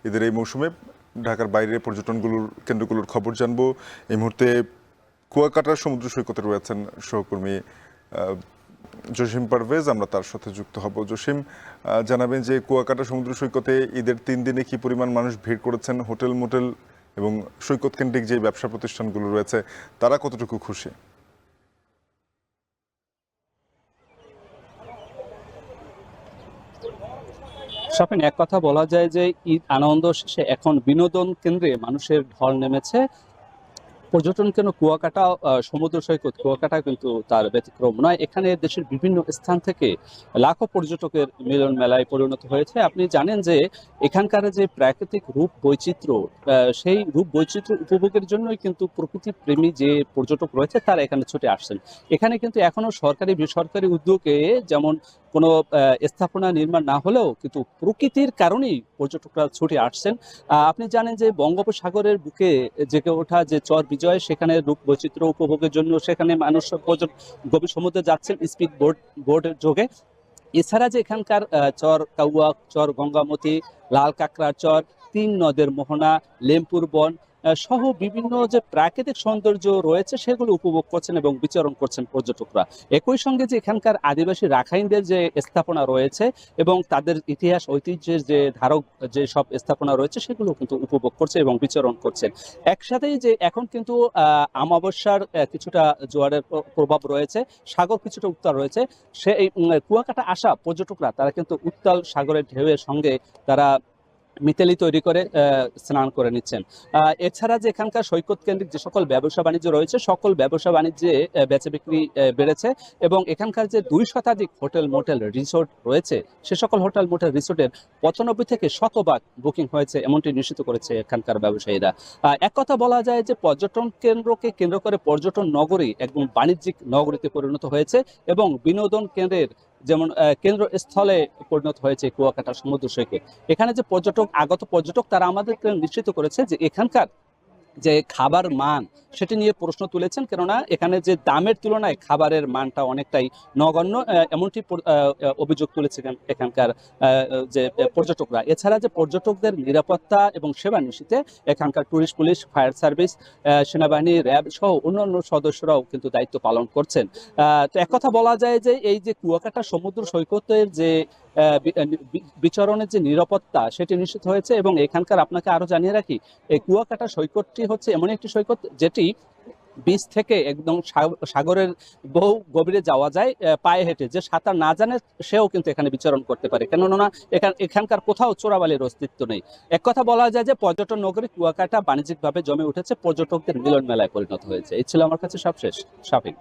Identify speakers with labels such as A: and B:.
A: ঈদের এই মৌসুমে ঢাকার বাইরের পর্যটনগুলোর কেন্দ্রগুলোর খবর জানবো। এই মুহূর্তে কুয়াকাটার সমুদ্র সৈকতে রয়েছেন সহকর্মী জসিম পারভেজ, আমরা তার সাথে যুক্ত হব। জসিম, জানাবেন যে কুয়াকাটা সমুদ্র সৈকতে ঈদের 3 দিনে কি পরিমাণ মানুষ ভিড় করেছেন? হোটেল মোটেল এবং সৈকত কেন্দ্রিক যে ব্যবসা প্রতিষ্ঠানগুলো রয়েছে তারা কতটুকু খুশি?
B: শাফিন, এক কথা বলা যায় যে ঈদ আনন্দ শেষে এখন বিনোদন কেন্দ্রে মানুষের ঢল নেমেছে। পর্যটন কেন কুয়াকাটা সমুদ্র সৈকত কুয়াকাটা কিন্তু তার ব্যতিক্রম নয়। এখানে দেশের বিভিন্ন স্থান থেকে লাখো পর্যটকের মিলন মেলায় পরিণত হয়েছে। আপনি জানেন যে এখানকার যে প্রাকৃতিক রূপ বৈচিত্র্য, সেই রূপ বৈচিত্র্য উপভোগের জন্যই কিন্তু প্রকৃতি প্রেমী যে পর্যটক রয়েছে তারা এখানে ছুটে আসছেন। এখানে কিন্তু এখনো সরকারি বেসরকারি উদ্যোগে যেমন কোনো স্থাপনা নির্মাণ না হলেও কিন্তু প্রকৃতির কারণেই পর্যটকরা ছুটে আসছেন। আপনি জানেন যে বঙ্গোপসাগরের বুকে জেগে ওঠা যে চর বিজয়, সেখানে রূপ বৈচিত্র্য উপভোগের জন্য সেখানে মানুষ গভীর সমুদ্রে যাচ্ছেন স্পিড বোর্ডের যোগে। এছাড়া যে এখানকার চর কাউয়া, চর গঙ্গামতি, লাল কাঁকড়ার চর, 3 নদের মোহনা, লেম্পুর বন সহ বিভিন্ন যে প্রাকৃতিক সৌন্দর্য রয়েছে সেগুলো উপভোগ করছেন এবং বিচরণ করছেন পর্যটকরা। একই সঙ্গে যে এখানকার আদিবাসী রাখাইনদের যে স্থাপনা রয়েছে এবং তাদের ইতিহাস ঐতিহ্যের যে ধারক যে সব স্থাপনা রয়েছে সেগুলো কিন্তু উপভোগ করছে এবং বিচরণ করছেন। একসাথেই যে এখন কিন্তু আমাবস্যার কিছুটা জোয়ারের প্রভাব রয়েছে, সাগর কিছুটা উত্তাল রয়েছে। সেই কুয়াকাটা আসা পর্যটকরা তারা কিন্তু উত্তাল সাগরের ঢেউয়ের সঙ্গে তারা মিতালি তৈরি করে স্নান করে নিচ্ছেন। এছাড়া যে এখানকার সৈকত কেন্দ্রিক যে সকল ব্যবসা বাণিজ্য রয়েছে সকল ব্যবসা বাণিজ্যে বেচা বিক্রি বেড়েছে এবং এখানকার যে 2 শতাধিক হোটেল মোটেল রিসোর্ট রয়েছে সে সকল হোটেল মোটেল রিসোর্টের 95 থেকে 100% বুকিং হয়েছে, এমনটি নিশ্চিত করেছে এখানকার ব্যবসায়ীরা। এক কথা বলা যায় যে পর্যটন কেন্দ্রকে কেন্দ্র করে পর্যটন নগরী একদম বাণিজ্যিক নগরীতে পরিণত হয়েছে এবং বিনোদন কেন্দ্রের যেমন কেন্দ্রস্থলে পরিণত হয়েছে কুয়াকাটা সমুদ্র সৈকত। এখানে যে আগত পর্যটক তারা আমাদেরকে নিশ্চিত করেছে যে এখানকার যে খাবার মান সেটি নিয়ে প্রশ্ন তুলেছেন, কেননা এখানে যে দামের তুলনায় খাবারের মানটা অনেকটাই নগণ্য, এমনটি অভিযোগ তুলেছে এখানকার যে পর্যটকরা। এছাড়া যে পর্যটকদের নিরাপত্তা এবং সেবা নিশ্চিতে এখানকার টুরিস্ট পুলিশ, ফায়ার সার্ভিস, সেনাবাহিনী, র্যাব সহ অন্যান্য সদস্যরাও কিন্তু দায়িত্ব পালন করছেন। তো এক কথা বলা যায় যে এই যে কুয়াকাটা সমুদ্র সৈকতের যে বিচরণের যে নিরাপত্তা সেটি নিশ্চিত হয়েছে এবং এখানকার আপনাকে আরো জানিয়ে রাখি, এই কুয়াকাটা সৈকতটি হচ্ছে এমন একটি সৈকত যেটি বিচ থেকে একদম সাগরের বহু গভীরে যাওয়া যায় পায়ে হেঁটে। যে সাঁতার না জানে সেও কিন্তু এখানে বিচরণ করতে পারে, কেননা এখানকার কোথাও চোরাবালির অস্তিত্ব নেই। এক কথা বলা যায় যে পর্যটন নগরী কুয়াকাটা বাণিজ্যিকভাবে জমে উঠেছে, পর্যটকদের মিলন মেলায় পরিণত হয়েছে। এই ছিল আমার কাছে সবশেষ। শাফিক।